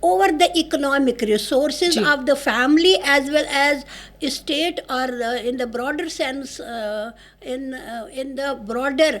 over the economic resources of the family as well as state, or in the broader sense in the broader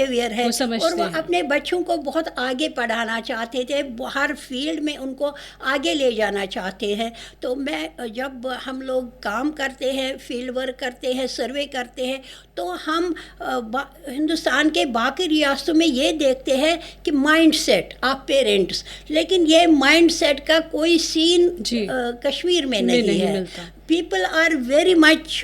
aware ہے اور وہ ہیں اپنے بچوں کو بہت آگے پڑھانا چاہتے تھے, ہر فیلڈ میں ان کو آگے لے جانا چاہتے ہیں. تو میں جب ہم لوگ کام کرتے ہیں, فیلڈ ورک کرتے ہیں, سروے کرتے ہیں, تو ہم ہندوستان کے باقی ریاستوں میں یہ دیکھتے ہیں کہ مائنڈ سیٹ آف پیرنٹس, لیکن یہ مائنڈ سیٹ کا کوئی سین کشمیر میں نہیں ہے. People are very much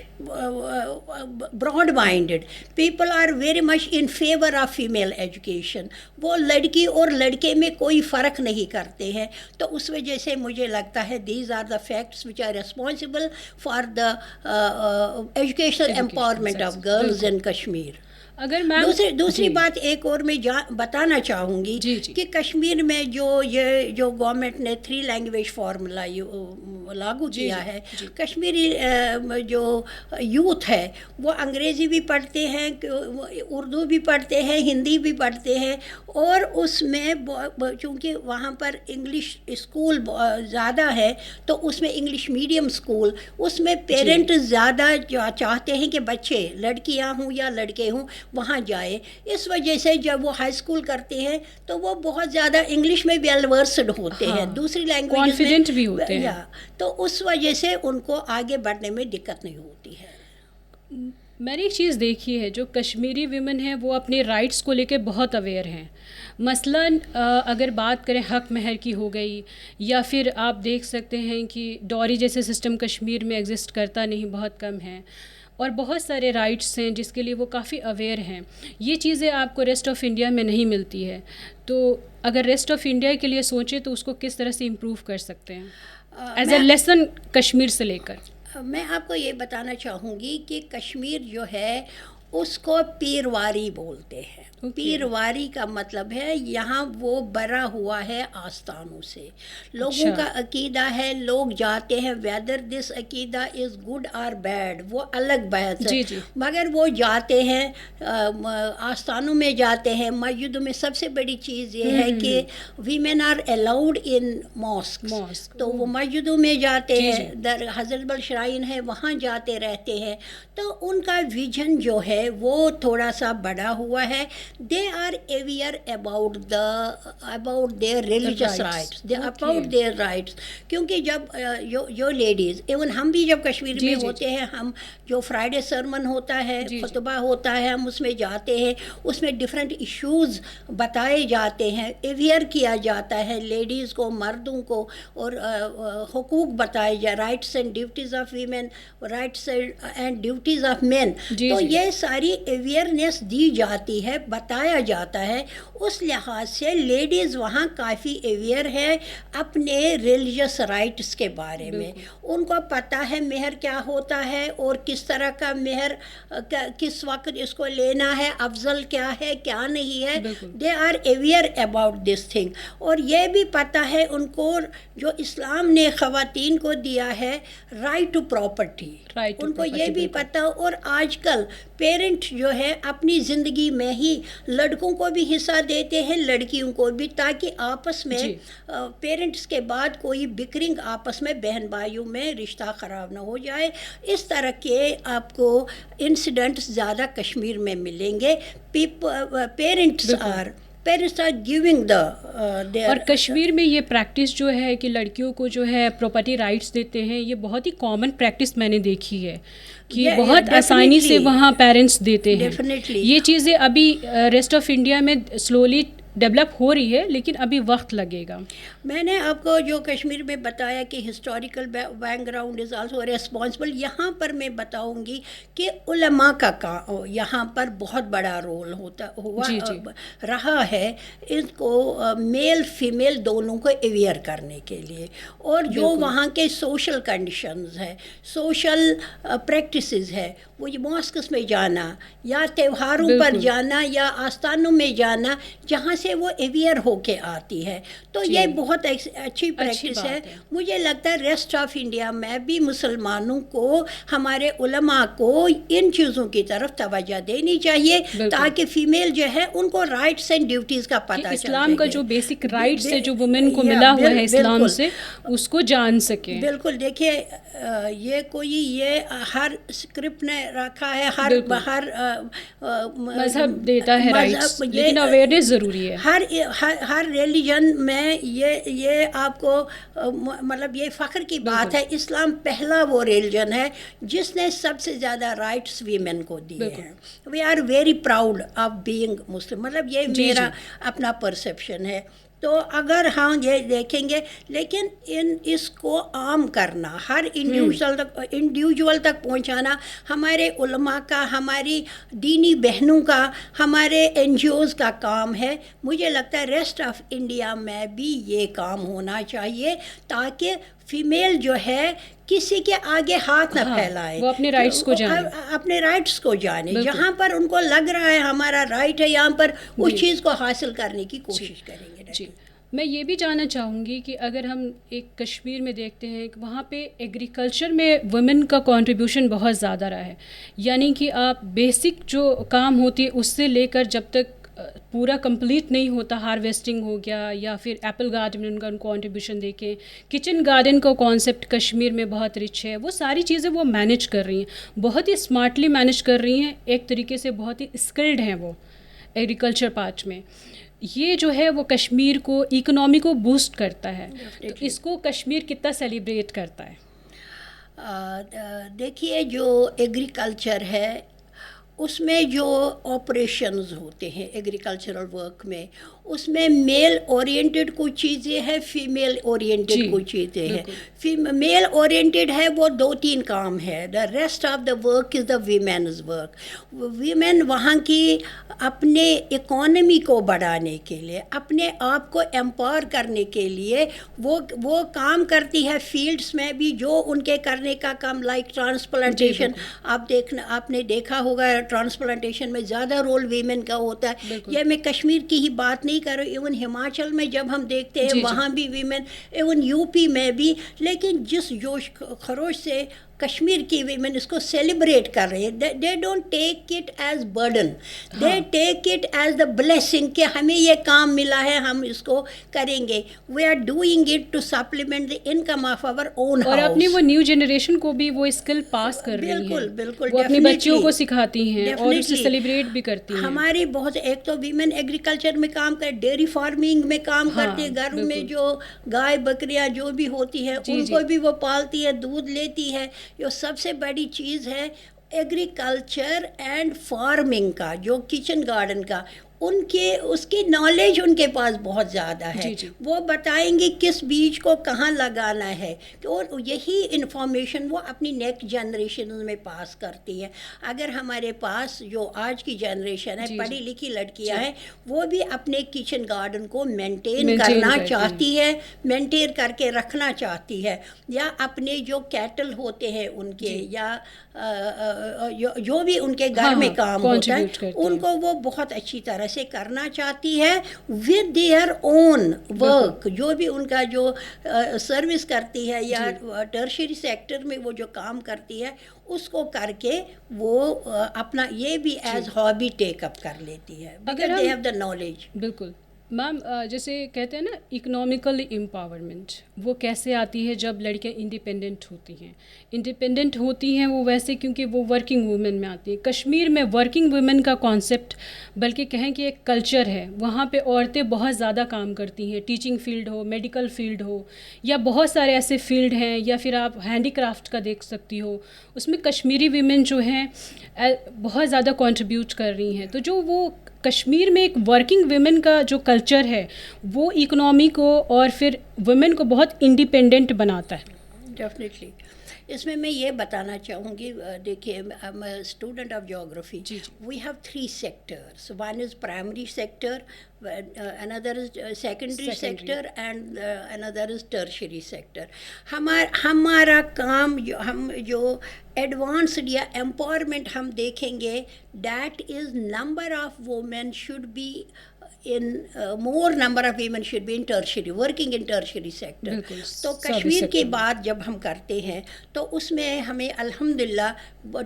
broad-minded. People are very much in favor of female education. وہ لڑکی اور لڑکے میں کوئی فرق نہیں کرتے ہیں. تو اس وجہ سے مجھے لگتا ہے these are the facts which are responsible for the educational empowerment of girls in Kashmir. اگر دوسری بات ایک اور میں بتانا چاہوں گی کہ کشمیر میں جو گورنمنٹ نے 3 لینگویج فارمولا لاگو کیا ہے, کشمیری جو یوتھ ہے وہ انگریزی بھی پڑھتے ہیں, اردو بھی پڑھتے ہیں, ہندی بھی پڑھتے ہیں, اور اس میں چونکہ وہاں پر انگلش اسکول زیادہ ہے تو اس میں انگلش میڈیم اسکول, اس میں پیرنٹ زیادہ چاہتے ہیں کہ بچے لڑکیاں ہوں یا لڑکے ہوں وہاں جائے. اس وجہ سے جب وہ ہائی اسکول کرتے ہیں تو وہ بہت زیادہ انگلش میں ویل ورسڈ ہوتے ہیں, دوسری لینگویج کانفیڈنٹ بھی ہوتے ہیں, تو اس وجہ سے ان کو آگے بڑھنے میں دقت نہیں ہوتی ہے. میں نے ایک چیز دیکھی ہے, جو کشمیری ویمن ہیں وہ اپنے رائٹس کو لے کے بہت اویئر ہیں. مثلاً اگر بات کریں حق مہر کی ہو گئی, یا پھر آپ دیکھ سکتے ہیں کہ ڈوری جیسے سسٹم کشمیر میں ایگزسٹ کرتا نہیں, بہت کم ہے, اور بہت سارے رائٹس ہیں جس کے لیے وہ کافی اویئر ہیں. یہ چیزیں آپ کو ریسٹ آف انڈیا میں نہیں ملتی ہے. تو اگر ریسٹ آف انڈیا کے لیے سوچیں تو اس کو کس طرح سے امپروو کر سکتے ہیں ایز اے لیسن کشمیر سے لے کر؟ میں آپ کو یہ بتانا چاہوں گی کہ کشمیر جو ہے اس کو پیرواری بولتے ہیں. پیرواری کا مطلب ہے یہاں وہ بھرا ہوا ہے آستانوں سے, لوگوں کا عقیدہ ہے, لوگ جاتے ہیں, ویدر دس عقیدہ از گڈ اور بیڈ وہ الگ بحث ہے, مگر وہ جاتے ہیں آستانوں میں جاتے ہیں. مسجدوں میں سب سے بڑی چیز یہ ہے کہ women are allowed in mosque, تو وہ مسجدوں میں جاتے ہیں, در حضرت بل شرائن ہے وہاں جاتے رہتے ہیں. تو ان کا ویژن جو ہے وہ تھوڑا سا بڑا ہوا ہے. They are aware about their religious rights. They about their rights. کیونکہ جب جو لیڈیز, ایون ہم بھی جب کشمیر میں ہوتے ہیں, ہم جو فرائیڈے سرمن ہوتا ہے, خطبہ ہوتا ہے, ہم اس میں جاتے ہیں, اس میں ڈفرینٹ ایشوز بتائے جاتے ہیں, اویئر کیا جاتا ہے لیڈیز کو, مردوں کو, اور حقوق بتائے جائے, rights and duties of women, rights and duties of men. تو یہ ساری اویئرنیس دی جاتی ہے, بتایا جاتا ہے. اس لحاظ سے لیڈیز وہاں کافی اویئر ہے اپنے ریلیجس رائٹس کے بارے میں. ان کو پتہ ہے مہر کیا ہوتا ہے اور کس طرح کا مہر کس وقت اس کو لینا ہے, افضل کیا ہے کیا نہیں ہے. They are aware about this thing. اور یہ بھی پتہ ہے ان کو جو اسلام نے خواتین کو دیا ہے رائٹ ٹو پراپرٹی, ان کو یہ بھی پتہ. اور آج کل پیرنٹ جو ہے اپنی زندگی میں ہی لڑکوں کو بھی حصہ دیتے ہیں, لڑکیوں کو بھی, تاکہ آپس میں پیرنٹس کے بعد کوئی بکرنگ آپس میں بہن بھائیوں میں رشتہ خراب نہ ہو جائے. اس طرح کے آپ کو انسیڈنٹس زیادہ کشمیر میں ملیں گے. Parents are giving the. اور کشمیر میں یہ پریکٹس جو ہے کہ لڑکیوں کو جو ہے پراپرٹی رائٹس دیتے ہیں, یہ بہت ہی کامن پریکٹس میں نے دیکھی ہے کہ بہت آسانی سے وہاں پیرنٹس دیتے ہیں. یہ چیزیں ابھی ریسٹ آف انڈیا میں سلولی ڈیولپ ہو رہی ہے, لیکن ابھی وقت لگے گا. میں نے آپ کو جو کشمیر میں بتایا کہ historical back ground is also responsible, یہاں پر میں بتاؤں گی کہ علماء کا یہاں پر بہت بڑا رول رہا ہے ان کو میل فیمیل دونوں کو اویئر کرنے کے لیے. اور جو وہاں کے سوشل کنڈیشنز ہے, سوشل پریکٹسز ہے, وہ ماسکس میں جانا یا تہواروں پر جانا یا آستانوں میں جانا, جہاں سے سے وہ اویئر ہو کے آتی ہے. تو یہ بہت اچھی پریکٹس ہے. مجھے لگتا ہے ریسٹ آف انڈیا میں بھی مسلمانوں کو, ہمارے علماء کو ان چیزوں کی طرف توجہ دینی چاہیے تاکہ فیمیل جو ہے ان کو رائٹس اینڈ ڈیوٹیز کا پتہ چل سکے. اسلام کا جو بیسک رائٹس ہے جو وومن کو ملا ہوا ہے اسلام سے, اس کو جان سکیں. بالکل. دیکھیے یہ کوئی یہ ہر اسکرپٹ نے رکھا ہے, ہر مذہب دیتا ہے رائٹس, لیکن اویئرنیس ضروری ہے. ہر ریلیجن میں یہ آپ کو مطلب یہ فخر کی بات ہے, اسلام پہلا وہ ریلیجن ہے جس نے سب سے زیادہ رائٹس ویمن کو دیے ہیں. We are very proud of being Muslim. مطلب یہ میرا اپنا پرسیپشن ہے. تو اگر ہم یہ دیکھیں گے, لیکن اس کو عام کرنا, ہر انڈیویجول تک پہنچانا ہمارے علماء کا, ہماری دینی بہنوں کا, ہمارے این جی اوز کا کام ہے. مجھے لگتا ہے ریسٹ آف انڈیا میں بھی یہ کام ہونا چاہیے تاکہ فیمیل جو ہے کسی کے آگے ہاتھ نہ پھیلائے, وہ اپنے رائٹس کو جانے, اپنے رائٹس کو جانے. جہاں پر ان کو لگ رہا ہے ہمارا رائٹ ہے, یہاں پر اس چیز کو حاصل کرنے کی کوشش کریں گے. میں یہ بھی جاننا چاہوں گی کہ اگر ہم ایک کشمیر میں دیکھتے ہیں کہ وہاں پہ ایگریکلچر میں وومن کا کنٹریبیوشن بہت زیادہ رہا ہے. یعنی کہ آپ بیسک جو کام ہوتی ہے اس سے لے کر جب تک پورا کمپلیٹ نہیں ہوتا, ہارویسٹنگ ہو گیا یا پھر ایپل گارڈن میں ان کا کنٹریبیوشن دیکھیں, کچن گارڈن کا کانسیپٹ کشمیر میں بہت رچ ہے. وہ ساری چیزیں وہ مینیج کر رہی ہیں, بہت ہی اسمارٹلی مینیج کر رہی ہیں, ایک طریقے سے بہت ہی اسکلڈ ہیں وہ ایگریکلچر پارٹ میں. یہ جو ہے وہ کشمیر کو اکنامی کو بوسٹ کرتا ہے. تو اس کو کشمیر کتنا سیلیبریٹ کرتا ہے؟ دیکھیے جو ایگریکلچر ہے اس میں جو آپریشنز ہوتے ہیں ایگریکلچرل ورک میں, اس میں میل اورینٹیڈ کچھ چیزیں ہیں, فیمیل اورینٹیڈ کچھ چیزیں ہیں. میل اورینٹیڈ ہے وہ 2-3 کام ہے. The rest of the work is the women's work. Women وہاں کی اپنے اکانومی کو بڑھانے کے لیے, اپنے آپ کو امپاور کرنے کے لیے وہ کام کرتی ہے فیلڈس میں بھی جو ان کے کرنے کا کام, لائک ٹرانسپلانٹیشن. آپ نے دیکھا ہوگا ٹرانسپلانٹیشن میں زیادہ رول ویمن کا ہوتا ہے. یہ میں کشمیر کی ہی بات نہیں کر رہی, ایون ہماچل میں جب ہم دیکھتے ہیں وہاں بھی ویمن, ایون یو پی میں بھی. لیکن جس جوش خروش سے کشمیر کی ویمن اس کو سیلیبریٹ کر رہے ہیں, they don't take it as burden, they take it as the blessing کہ ہمیں یہ کام ملا ہے, ہم اس کو کریں گے. We are doing it to supplement the income of our own house. اور اپنی وہ نیو جنریشن کو بھی وہ اسکل پاس کر رہی ہیں. بالکل بالکل, وہ اپنی بچیوں کو سکھاتی ہیں اور اسے سیلیبریٹ بھی کرتی ہیں. ہماری بہت ایک تو ویمن ایگریکلچر میں کام کر, ڈیری فارمنگ میں کام کرتی ہے, گھر میں جو گائے بکریاں جو بھی ہوتی ہے ان کو بھی وہ پالتی ہے, دودھ لیتی ہے. یہ سب سے بڑی چیز ہے ایگریکلچر اینڈ فارمنگ کا, جو کچن گارڈن کا, اس کی نالج ان کے پاس بہت زیادہ ہے. وہ بتائیں گے کس بیج کو کہاں لگانا ہے, اور یہی انفارمیشن وہ اپنی نیکسٹ جنریشن میں پاس کرتی ہے. اگر ہمارے پاس جو آج کی جنریشن ہے پڑھی لکھی لڑکیاں ہیں, وہ بھی اپنے کچن گارڈن کو مینٹین کرنا چاہتی ہے, مینٹین کر کے رکھنا چاہتی ہے, یا اپنے جو کیٹل ہوتے ہیں ان کے, یا جو بھی ان کے گھر میں کام ہوتا ہے ان کو وہ بہت اچھی طرح سے کرنا چاہتی ہے ود دیئر اون ورک. جو بھی ان کا جو سروس کرتی ہے یا ٹرشری سیکٹر میں وہ جو کام کرتی ہے اس کو کر کے وہ اپنا یہ بھی ایز ہابی ٹیک اپ کر لیتی ہے, because they have the knowledge. بالکل میم, جیسے کہتے ہیں نا اکنامیکل امپاورمنٹ, وہ کیسے آتی ہے جب لڑکیاں انڈیپینڈنٹ ہوتی ہیں. انڈیپینڈنٹ ہوتی ہیں وہ ویسے کیونکہ وہ ورکنگ وومن میں آتی ہیں. کشمیر میں ورکنگ وومن کا کانسیپٹ بلکہ کہیں کہ ایک کلچر ہے, وہاں پہ عورتیں بہت زیادہ کام کرتی ہیں, ٹیچنگ فیلڈ ہو, میڈیکل فیلڈ ہو, یا بہت سارے ایسے فیلڈ ہیں, یا پھر آپ ہینڈی کرافٹ کا دیکھ سکتی ہو, اس میں کشمیری ویمن جو ہیں بہت زیادہ کنٹریبیوٹ کر رہی ہیں. تو جو وہ کشمیر میں ایک ورکنگ ویمن کا جو کلچر ہے وہ اکنامی کو اور پھر ویمن کو بہت انڈیپینڈنٹ بناتا ہے. ڈیفینیٹلی. اس میں یہ بتانا چاہوں گی, دیکھیے student of geography, we have 3 sectors. One is primary sector, another is secondary sector, and another is tertiary sector. ہمارا کام ہم جو ایڈوانسڈ یا امپاورمنٹ ہم دیکھیں گے, that is number of women should be more number of women should be in tertiary, working in tertiary sector. تو کشمیر کی بات جب ہم کرتے ہیں تو اس میں ہمیں الحمدللہ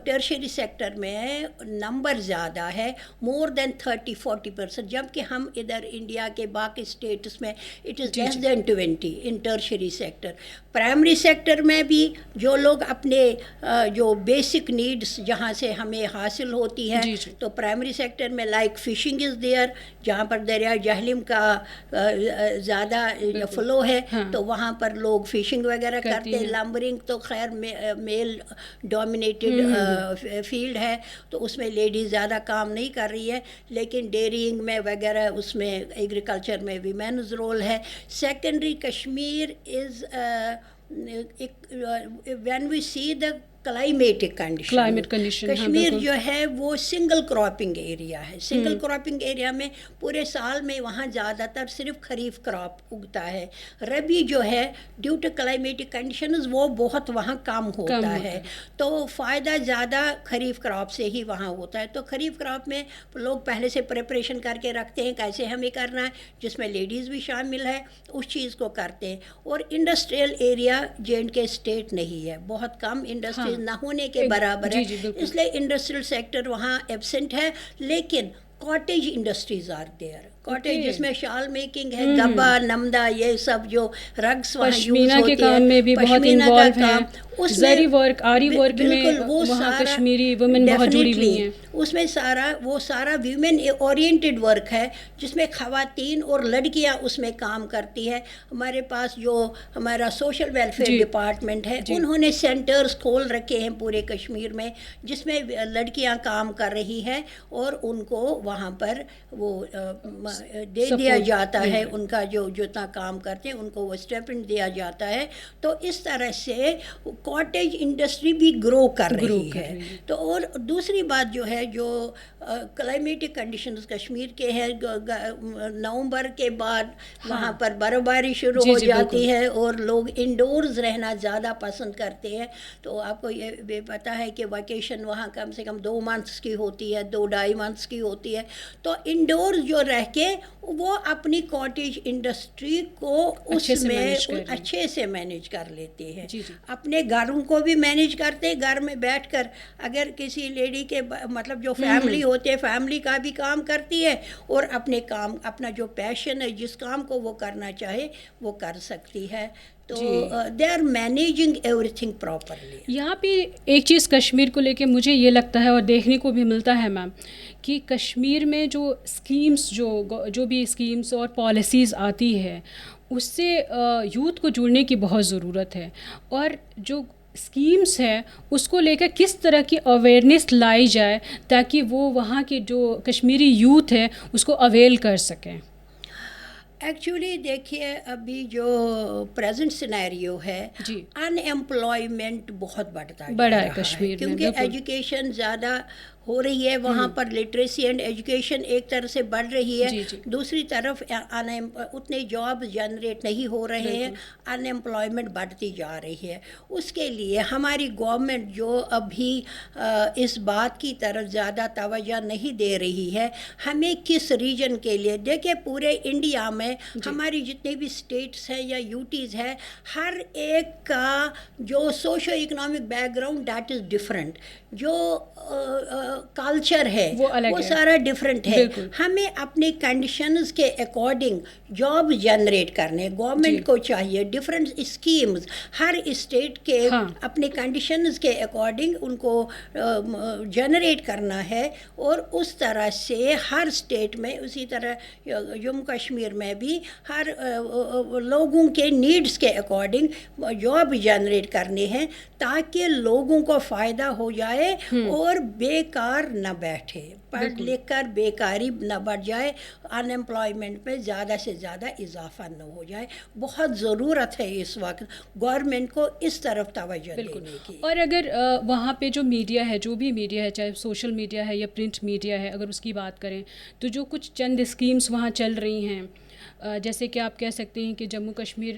ٹرشری سیکٹر میں نمبر زیادہ ہے, more than 30-40%, جبکہ ہم ادھر انڈیا کے باقی اسٹیٹس میں it is less than 20 in tertiary sector. Primary sector میں بھی جو لوگ اپنے جو بیسک نیڈس جہاں سے ہمیں حاصل ہوتی ہے, تو پرائمری سیکٹر میں لائک فشنگ از دیئر, جہاں پر دریائے جہلم کا زیادہ فلو ہے تو وہاں پر لوگ فشنگ وغیرہ کرتے ہیں. لمبرنگ تو خیر میل ڈومینیٹڈ فیلڈ ہے تو اس میں لیڈیز زیادہ کام نہیں کر رہی ہے, لیکن ڈیرینگ میں وغیرہ اس میں ایگریکلچر میں ویمنز رول ہے. Secondary Kashmir is when we see the climatic condition, Kashmir جو ہے وہ سنگل کراپنگ ایریا ہے. سنگل کراپنگ ایریا میں پورے سال میں وہاں زیادہ تر صرف خریف کراپ اگتا ہے. ربی جو ہے ڈیو ٹو کلائمیٹک کنڈیشنز وہ بہت وہاں کم ہوتا ہے, تو فائدہ زیادہ خریف کراپ سے ہی وہاں ہوتا ہے. تو خریف کراپ میں لوگ پہلے سے پریپریشن کر کے رکھتے ہیں کیسے ہمیں کرنا ہے, جس میں لیڈیز بھی شامل ہے, اس چیز کو کرتے ہیں. اور انڈسٹریل ایریا J&K اسٹیٹ نہیں ہے, بہت کم انڈسٹری نہ ہونے کے برابر ہے, اس لیے انڈسٹریل سیکٹر وہاں ایبسنٹ ہے. لیکن cottage industries are there. Cottage جس میں شال میکنگ ہے, گبا, نمدا, یہ سب جو رگس وہاں یوز ہوتی ہے, کے کام میں بھی بہت انوالو ہیں, زری ورک, آری ورک میں وہ وہاں کشمیری وومن بہت جڑی ہوئی ہیں. اس میں وہ سارا ویمن اورینٹڈ ورک ہے جس میں خواتین اور لڑکیاں اس میں کام کرتی ہے. ہمارے پاس جو ہمارا سوشل ویلفیئر ڈپارٹمنٹ ہے, انہوں نے سینٹرز کھول رکھے ہیں پورے کشمیر میں جس میں لڑکیاں کام کر رہی ہیں اور ان کو وہاں پر وہ دے دیا جاتا ہے, ان کا جو جتنا کام کرتے ہیں ان کو وہ اسٹیپنڈ دیا جاتا ہے. تو اس طرح سے کاٹیج انڈسٹری بھی گرو کر رہی ہے. تو اور دوسری بات جو ہے جو کلائمیٹک کنڈیشنز کشمیر کے ہیں, نومبر کے بعد وہاں پر برف باری شروع ہو جاتی ہے اور لوگ انڈورز رہنا زیادہ پسند کرتے ہیں. تو آپ کو یہ بھی پتہ ہے کہ ویکیشن وہاں کم سے کم 2 months کی ہوتی ہے, 2-2.5 months کی ہوتی ہے. تو انڈورز جو رہ کے وہ اپنی کاٹیج انڈسٹری کو اس میں اچھے سے مینیج کر لیتے ہیں. اپنے گھروں کو بھی مینیج کرتے, گھر میں بیٹھ کر اگر کسی لیڈی کے مطلب جو فیملی ہوتے ہیں فیملی کا بھی کام کرتی ہے اور اپنے کام اپنا جو پیشن ہے جس کام کو وہ کرنا چاہے وہ کر سکتی ہے. تو they are managing everything properly. یہاں پہ ایک چیز کشمیر کو لے کے مجھے یہ لگتا ہے اور دیکھنے کو بھی ملتا ہے میم کہ کشمیر میں جو اسکیمس جو بھی اسکیمس اور پالیسیز آتی ہے اس سے یوتھ کو جڑنے کی بہت ضرورت ہے. اور جو اسکیمس ہے اس کو لے کر کس طرح کی اویئرنیس لائی جائے تاکہ وہ وہاں کے جو کشمیری یوتھ ہے اس کو اویل کر سکیں. ایکچولی دیکھیے ابھی جو پریزنٹ سینیریو ہے ان ایمپلائمنٹ بہت بڑھتا ہے کشمیر میں, کیونکہ ایجوکیشن زیادہ ہو رہی ہے وہاں پر, لٹریسی اینڈ ایجوکیشن ایک طرح سے بڑھ رہی ہے. دوسری طرف اتنے جاب جنریٹ نہیں ہو رہے ہیں, ان ایمپلائمنٹ بڑھتی جا رہی ہے. اس کے لیے ہماری گورنمنٹ جو ابھی اس بات کی طرف زیادہ توجہ نہیں دے رہی ہے ہمیں کس ریجن کے لیے, دیکھیں پورے انڈیا میں ہماری جتنے بھی اسٹیٹس ہیں یا یوٹیز ہے, ہر ایک کا جو socio economic back ground that is different, جو کلچر ہے وہ سارا ڈفرینٹ ہے. ہمیں اپنی کنڈیشنز کے اکارڈنگ جاب جنریٹ کرنے, گورنمنٹ کو چاہیے ڈفرینٹ اسکیمز ہر اسٹیٹ کے اپنے کنڈیشنز کے اکارڈنگ ان کو جنریٹ کرنا ہے, اور اس طرح سے ہر اسٹیٹ میں اسی طرح جموں کشمیر میں بھی ہر لوگوں کے نیڈس کے اکارڈنگ جاب جنریٹ کرنے ہیں تاکہ لوگوں کو فائدہ ہو جائے اور بیکار نہ بیٹھے, پڑھ لکھ کر بیکاری نہ بڑھ جائے, ان ایمپلائمنٹ میں زیادہ سے زیادہ اضافہ نہ ہو جائے. بہت ضرورت ہے اس وقت گورنمنٹ کو اس طرف توجہ دینے کی. اور اگر وہاں پہ جو میڈیا ہے, جو بھی میڈیا ہے, چاہے سوشل میڈیا ہے یا پرنٹ میڈیا ہے, اگر اس کی بات کریں تو جو کچھ چند اسکیمس وہاں چل رہی ہیں, جیسے کہ آپ کہہ سکتے ہیں کہ جموں کشمیر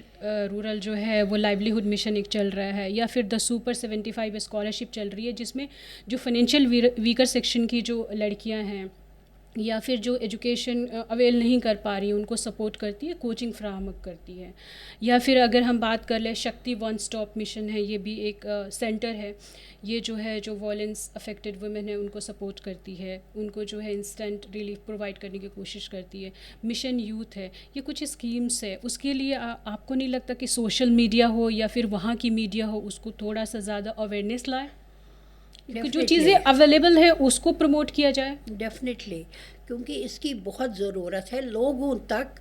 رورل جو ہے وہ لائیولیہڈ مشن ایک چل رہا ہے, یا پھر دا سپر 75 اسکالرشپ چل رہی ہے جس میں جو فائنینشیل ویکر سیکشن کی جو لڑکیاں ہیں یا پھر جو ایجوکیشن اویل نہیں کر پا رہی ہیں ان کو سپورٹ کرتی ہے, کوچنگ فراہم کرتی ہے. یا پھر اگر ہم بات کر لیں شکتی ون اسٹاپ مشن ہے, یہ بھی ایک سینٹر ہے, یہ جو ہے جو وائلنس افیکٹڈ ویمن ہے ان کو سپورٹ کرتی ہے, ان کو جو ہے انسٹنٹ ریلیف پرووائڈ کرنے کی کوشش کرتی ہے. مشن یوتھ ہے, یہ کچھ اسکیمس ہے. اس کے لیے آپ کو نہیں لگتا کہ سوشل میڈیا ہو یا پھر وہاں کی میڈیا ہو اس کو تھوڑا سا زیادہ اویئرنیس لائے, جو چیزیں اویلیبل ہیں اس کو پروموٹ کیا جائے؟ ڈیفینیٹلی, کیونکہ اس کی بہت ضرورت ہے. لوگوں تک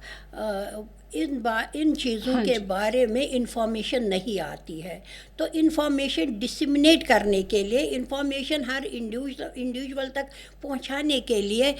ان چیزوں کے بارے میں انفارمیشن نہیں آتی ہے, تو انفارمیشن ڈسیمنیٹ کرنے کے لیے, انفارمیشن ہر انڈیویژول تک پہنچانے کے لیے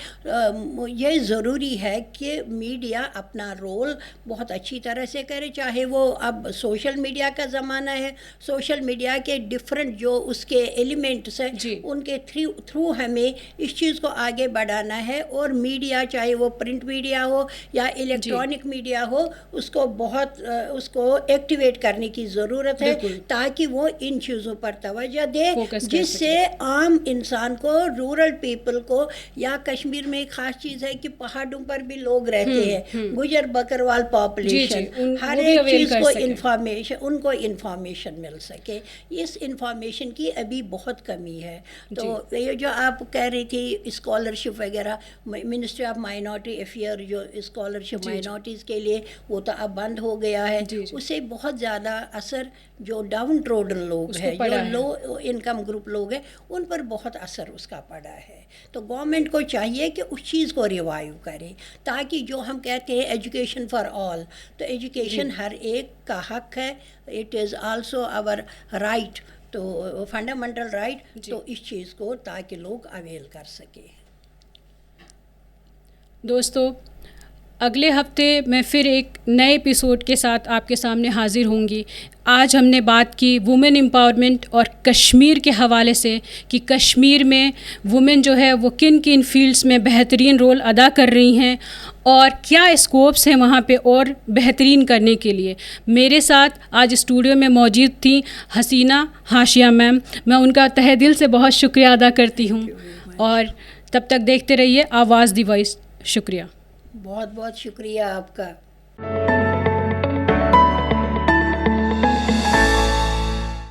یہ ضروری ہے کہ میڈیا اپنا رول بہت اچھی طرح سے کرے. چاہے وہ اب سوشل میڈیا کا زمانہ ہے, سوشل میڈیا کے ڈفرینٹ جو اس کے ایلیمنٹس ہیں ان کے تھرو ہمیں اس چیز کو آگے بڑھانا ہے. اور میڈیا چاہے وہ پرنٹ میڈیا ہو یا الیکٹرانک میڈیا ہو, اس کو ایکٹیویٹ کرنے کی ضرورت ہے تاکہ وہ ان چیزوں پر توجہ دے, جس سے عام انسان کو, رورل پیپل کو, یا کشمیر میں ایک خاص چیز ہے کہ پہاڑوں پر بھی لوگ رہتے ہیں, گجر بکروال پاپولیشن, ہر ایک چیز کو ان کو انفارمیشن مل سکے. اس انفارمیشن کی ابھی بہت کمی ہے. تو یہ جو آپ کہہ رہی تھی اسکالرشپ وغیرہ, منسٹری آف مائنارٹی افیئر جو اسکالرشپ مائنارٹیز کے لیے, وہ تو اب بند ہو گیا ہے. اس سے بہت زیادہ اثر جو ڈاؤن ٹروڈن لوگ ہیں, جو لو انکم گروپ لوگ ہیں, ان پر بہت اثر اس کا پڑا ہے. تو گورنمنٹ کو چاہیے کہ اس چیز کو ریوائیو کرے, تاکہ جو ہم کہتے ہیں ایجوکیشن فار آل, تو ایجوکیشن ہر ایک کا حق ہے. It is also our right, تو فنڈامنٹل رائٹ. تو اس چیز کو تاکہ لوگ اویل کر سکیں. دوستو, اگلے ہفتے میں پھر ایک نئے ایپیسوڈ کے ساتھ آپ کے سامنے حاضر ہوں گی. آج ہم نے بات کی وومن امپاورمنٹ اور کشمیر کے حوالے سے کہ کشمیر میں وومن جو ہے وہ کن کن فیلڈس میں بہترین رول ادا کر رہی ہیں اور کیا اسکوپس ہیں وہاں پہ اور بہترین کرنے کے لیے. میرے ساتھ آج اسٹوڈیو میں موجود تھیں حسینہ حاشیہ میم, میں ان کا تہہ دل سے بہت شکریہ ادا کرتی ہوں. اور تب تک دیکھتے رہیے آواز دی وائس. شکریہ, بہت بہت شکریہ آپ کا.